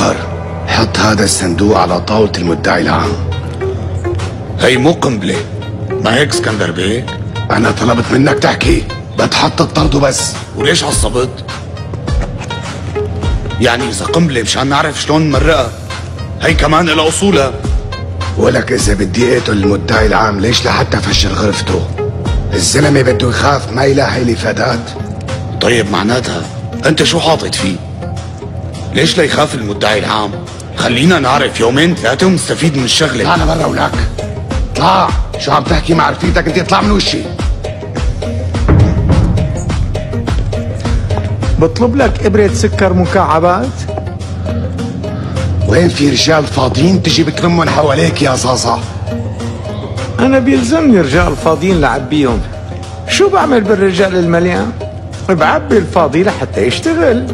سكر، حط هذا الصندوق على طاولة المدعي العام. هي مو قنبلة، ما هيك اسكندر بيه؟ أنا طلبت منك تحكي، بتحط الطرد بس. وليش عصبت؟ يعني إذا قنبلة مشان نعرف شلون نمرقها، هي كمان إلها أصولها. ولك إذا بدي أقتل المدعي العام ليش لحتى فشر غرفته؟ الزلمة بده يخاف ما يلاحي لي فدات. طيب معناتها أنت شو حاطط فيه؟ ليش لا يخاف المدعي العام؟ خلينا نعرف يومين ثلاثة ونستفيد من الشغلة. طلع لبرا ولك، اطلع. شو عم تحكي مع رفيقتك انت؟ اطلع من وشي. بطلب لك إبرة سكر مكعبات. وين في رجال فاضيين تجي بتلمهم حواليك يا صاصة؟ أنا بيلزمني رجال فاضيين لعبيهم. شو بعمل بالرجال المليان؟ بعبي الفاضي لحتى يشتغل.